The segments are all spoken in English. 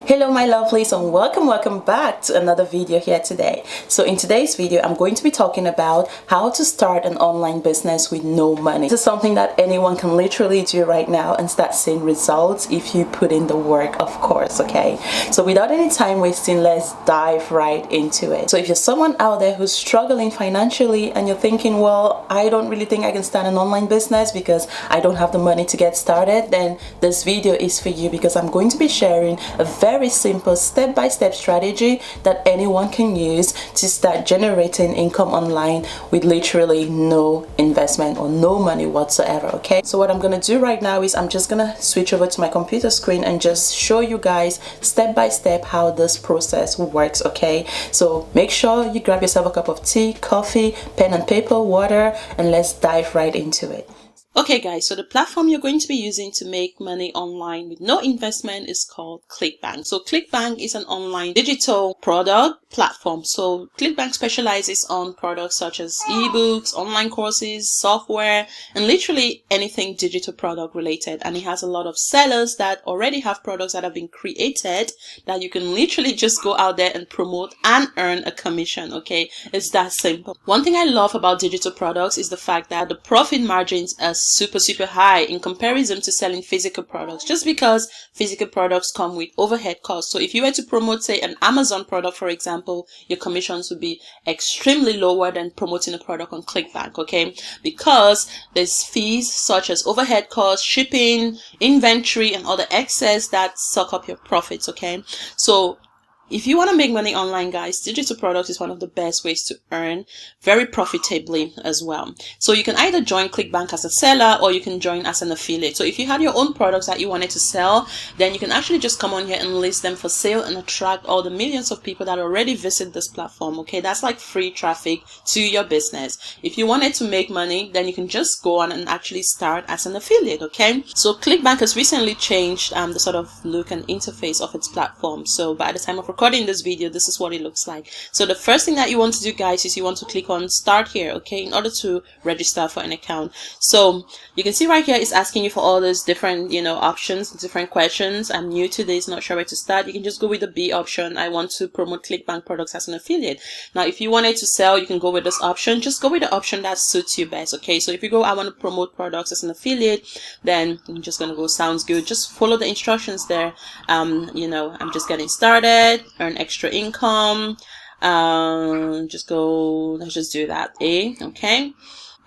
Hello my lovelies, and welcome back to another video here today. So in today's video I'm going to be talking about how to start an online business with no money. This is something that anyone can literally do right now and start seeing results if you put in the work, of course. Okay, so without any time wasting, let's dive right into it. So if you're someone out there who's struggling financially and you're thinking, well, I don't really think I can start an online business because I don't have the money to get started, then this video is for you, because I'm going to be sharing a very simple step-by-step strategy that anyone can use to start generating income online with literally no investment or no money whatsoever. Okay, so what I'm gonna do right now is I'm just gonna switch over to my computer screen and just show you guys step by step how this process works. Okay, so make sure you grab yourself a cup of tea, coffee, pen and paper, water, and let's dive right into it. Okay guys, so the platform you're going to be using to make money online with no investment is called Clickbank. So Clickbank is an online digital product platform. So Clickbank specializes on products such as ebooks, online courses, software, and literally anything digital product related. And it has a lot of sellers that already have products that have been created that you can literally just go out there and promote and earn a commission. Okay, it's that simple. One thing I love about digital products is the fact that the profit margins are super high in comparison to selling physical products, just because physical products come with overhead costs. So if you were to promote, say, an Amazon product, for example, your commissions would be extremely lower than promoting a product on Clickbank. Okay, because there's fees such as overhead costs, shipping, inventory, and other excess that suck up your profits. Okay, so if you want to make money online, guys, digital products is one of the best ways to earn very profitably as well. So you can either join Clickbank as a seller or you can join as an affiliate. So if you had your own products that you wanted to sell, then you can actually just come on here and list them for sale and attract all the millions of people that already visit this platform. Okay, that's like free traffic to your business. If you wanted to make money, then you can just go on and actually start as an affiliate. Okay, so Clickbank has recently changed the sort of look and interface of its platform. So by the time of recording this video, this is what it looks like. So the first thing that you want to do, guys, is you want to click on start here, okay, in order to register for an account. So you can see right here it's asking you for all those different, options, different questions. I'm new to this, not sure where to start. You can just go with the B option. I want to promote Clickbank products as an affiliate. Now if you wanted to sell, you can go with this option. Just go with the option that suits you best. Okay, so if you go, I want to promote products as an affiliate, then I'm just gonna go, sounds good. Just follow the instructions there. I'm just getting started, earn extra income, just go, let's just do that, okay,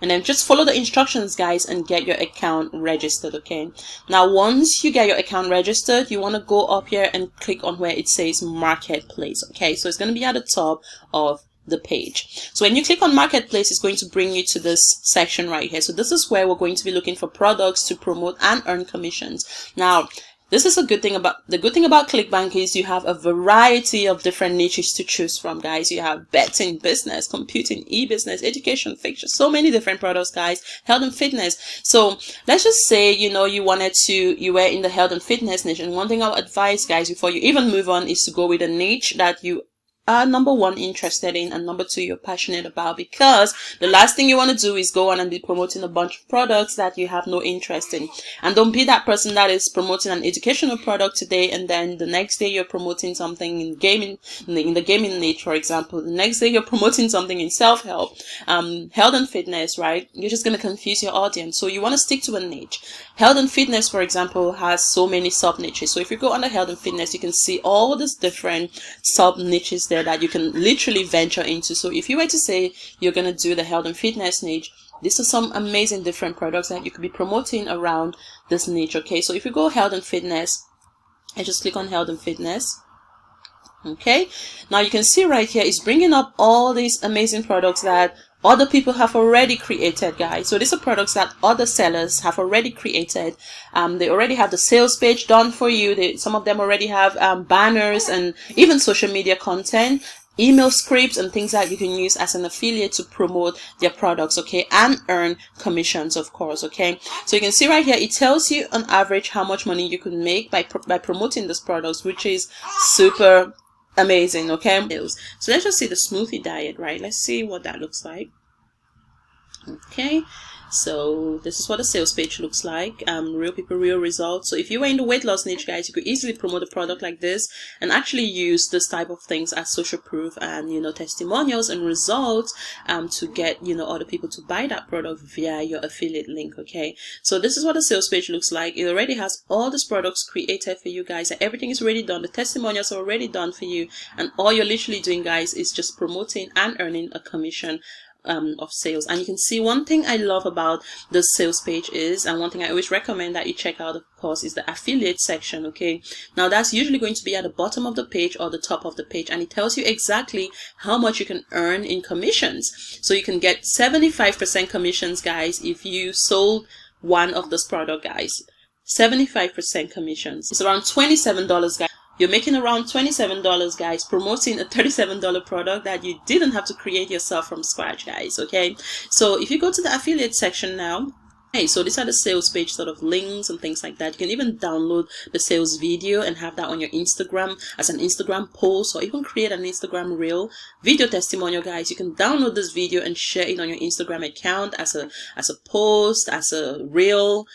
and then just follow the instructions, guys, and get your account registered. Okay, now once you get your account registered, you want to go up here and click on where it says marketplace. Okay, so it's going to be at the top of the page. So when you click on marketplace, it's going to bring you to this section right here. So this is where we're going to be looking for products to promote and earn commissions. Now this is the good thing about Clickbank is you have a variety of different niches to choose from, guys. You have betting, business, computing, e-business, education, fiction, so many different products, guys. Health and fitness. So let's just say, you were in the health and fitness niche. And one thing I'll advise, guys, before you even move on, is to go with a niche that you are number one interested in and number two you're passionate about, because the last thing you want to do is go on and be promoting a bunch of products that you have no interest in. And don't be that person that is promoting an educational product today and then the next day you're promoting something in gaming, in the gaming niche, for example. The next day you're promoting something in self-help, health and fitness, right? You're just going to confuse your audience. So you want to stick to a niche. Health and fitness, for example, has so many sub niches. So if you go under health and fitness, you can see all these different sub niches there that you can literally venture into. So if you were to say you're going to do the health and fitness niche, these are some amazing different products that you could be promoting around this niche. Okay, so if you go health and fitness, I just click on health and fitness. Okay, now you can see right here it's bringing up all these amazing products that other people have already created, guys. So these are products that other sellers have already created. They already have the sales page done for you. Some of them already have banners and even social media content, email scripts, and things that you can use as an affiliate to promote their products, okay, and earn commissions, of course. Okay, so you can see right here it tells you on average how much money you can make by promoting these products, which is super amazing. Okay, so let's just see the smoothie diet, right? Let's see what that looks like. Okay, So this is what the sales page looks like. Real people, real results. So if you were in the weight loss niche, guys, you could easily promote a product like this and actually use this type of things as social proof and, you know, testimonials and results to get, you know, other people to buy that product via your affiliate link. Okay, so this is what the sales page looks like. It already has all these products created for you guys, and everything is already done. The testimonials are already done for you, and all you're literally doing, guys, is just promoting and earning a commission of sales. And you can see, one thing I love about the sales page is, and one thing I always recommend that you check out, of course, is the affiliate section. Okay, now that's usually going to be at the bottom of the page or the top of the page, and it tells you exactly how much you can earn in commissions. So you can get 75% commissions, guys, if you sold one of this product, guys. 75% commissions. It's around $27, guys. You're making around $27, guys, promoting a $37 product that you didn't have to create yourself from scratch, guys. Okay, so if you go to the affiliate section now, hey, so these are the sales page sort of links and things like that. You can even download the sales video and have that on your Instagram as an Instagram post, or even create an Instagram reel video testimonial, guys. You can download this video and share it on your Instagram account as a post, as a reel,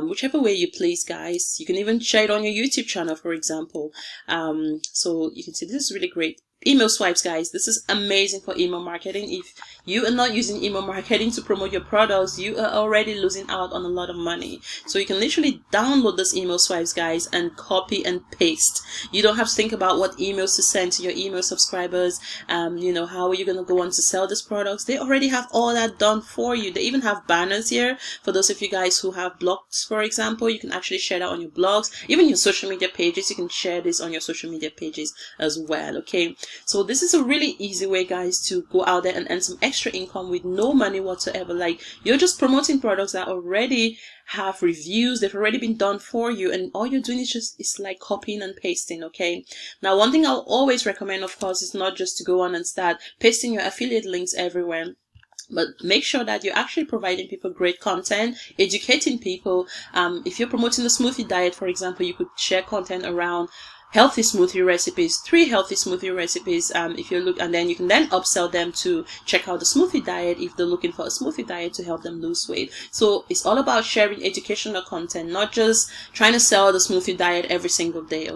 whichever way you please, guys. You can even share it on your YouTube channel, for example. So you can see this is really great. Email swipes, guys, this is amazing for email marketing. If you are not using email marketing to promote your products, you are already losing out on a lot of money. So you can literally download this email swipes, guys, and copy and paste. You don't have to think about what emails to send to your email subscribers. You know, how are you going to go on to sell these products? They already have all that done for you. They even have banners here for those of you guys who have blogs, for example. You can actually share that on your blogs, even your social media pages. You can share this on your social media pages as well. Okay, so this is a really easy way, guys, to go out there and earn some extra income with no money whatsoever. Like, you're just promoting products that already have reviews. They've already been done for you, and all you're doing is like copying and pasting. Okay, now one thing I'll always recommend, of course, is not just to go on and start pasting your affiliate links everywhere, but make sure that you're actually providing people great content, educating people. If you're promoting the smoothie diet, for example, you could share content around healthy smoothie recipes, 3 healthy smoothie recipes, if you look, and then you can then upsell them to check out the smoothie diet if they're looking for a smoothie diet to help them lose weight. So it's all about sharing educational content, not just trying to sell the smoothie diet every single day.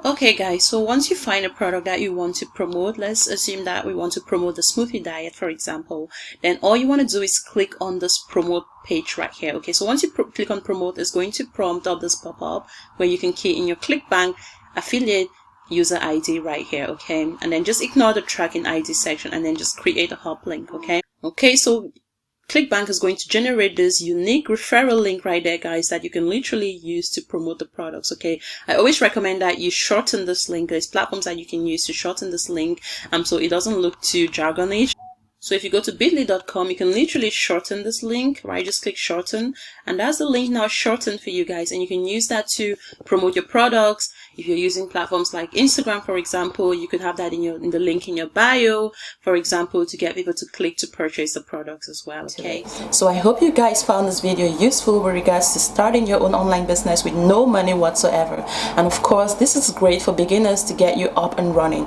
Okay, guys, so once you find a product that you want to promote, let's assume that we want to promote the smoothie diet, for example, then all you want to do is click on this promote page right here. Okay, so once you click on promote, it's going to prompt up this pop-up where you can key in your Clickbank affiliate user ID right here. Okay, and then just ignore the tracking ID section and then just create a hop link. Okay, so Clickbank is going to generate this unique referral link right there, guys, that you can literally use to promote the products. Okay, I always recommend that you shorten this link. There's platforms that you can use to shorten this link so it doesn't look too jargonish. So if you go to bit.ly.com, you can literally shorten this link, right? Just click shorten, and that's the link now shortened for you guys, and you can use that to promote your products. If you're using platforms like Instagram, for example, you could have that in the link in your bio, for example, to get people to click to purchase the products as well. Okay, so I hope you guys found this video useful with regards to starting your own online business with no money whatsoever. And of course, this is great for beginners to get you up and running.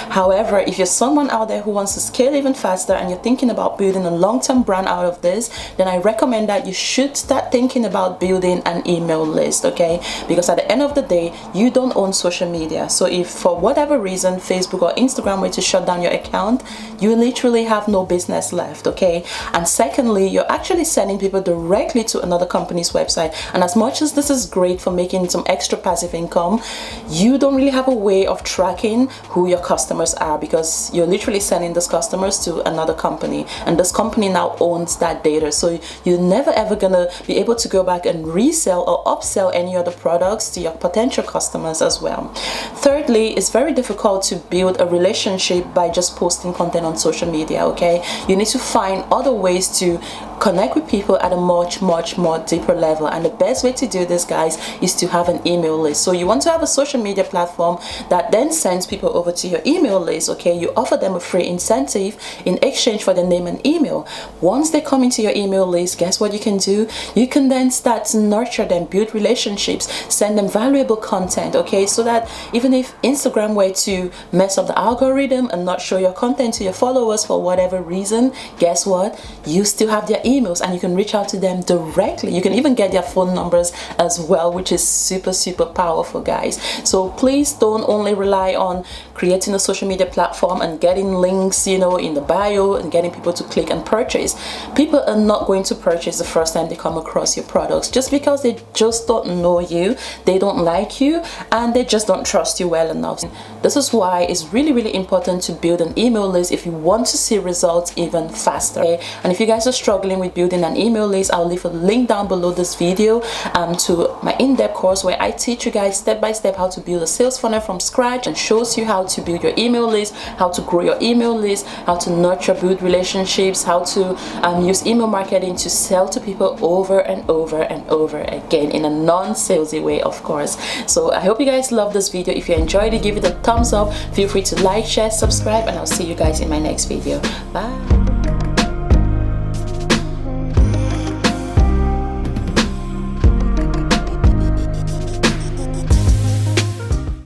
However, if you're someone out there who wants to scale even faster and you're thinking about building a long-term brand out of this, then I recommend that you should start thinking about building an email list. Okay, because at the end of the day, you don't own social media. So if for whatever reason Facebook or Instagram were to shut down your account, you literally have no business left. Okay, and secondly, you're actually sending people directly to another company's website, and as much as this is great for making some extra passive income, you don't really have a way of tracking who your customers are, because you're literally sending those customers to another company, and this company now owns that data. So you're never ever gonna be able to go back and resell or upsell any other products to your potential customers as well. Thirdly, it's very difficult to build a relationship by just posting content on social media. Okay, you need to find other ways to connect with people at a much more deeper level, and the best way to do this, guys, is to have an email list. So you want to have a social media platform that then sends people over to your email list. Okay, you offer them a free incentive in exchange for their name and email. Once they come into your email list, guess what you can do? You can then start to nurture them, build relationships, send them valuable content. Okay, so that even even if Instagram were to mess up the algorithm and not show your content to your followers for whatever reason, guess what? You still have their emails and you can reach out to them directly. You can even get their phone numbers as well, which is super powerful, guys. So please don't only rely on creating a social media platform and getting links, you know, in the bio and getting people to click and purchase. People are not going to purchase the first time they come across your products just because they just don't know you, they don't like you, and they just don't trust you well enough. This is why it's really important to build an email list if you want to see results even faster. Okay? And if you guys are struggling with building an email list, I'll leave a link down below this video to my in-depth course where I teach you guys step by step how to build a sales funnel from scratch and shows you how to build your email list, how to grow your email list, how to nurture, build relationships, how to use email marketing to sell to people over and over again in a non-salesy way, of course. So I hope you guys love this video. If you enjoyed it, give it a thumbs up. Feel free to like, share, subscribe, and I'll see you guys in my next video. Bye.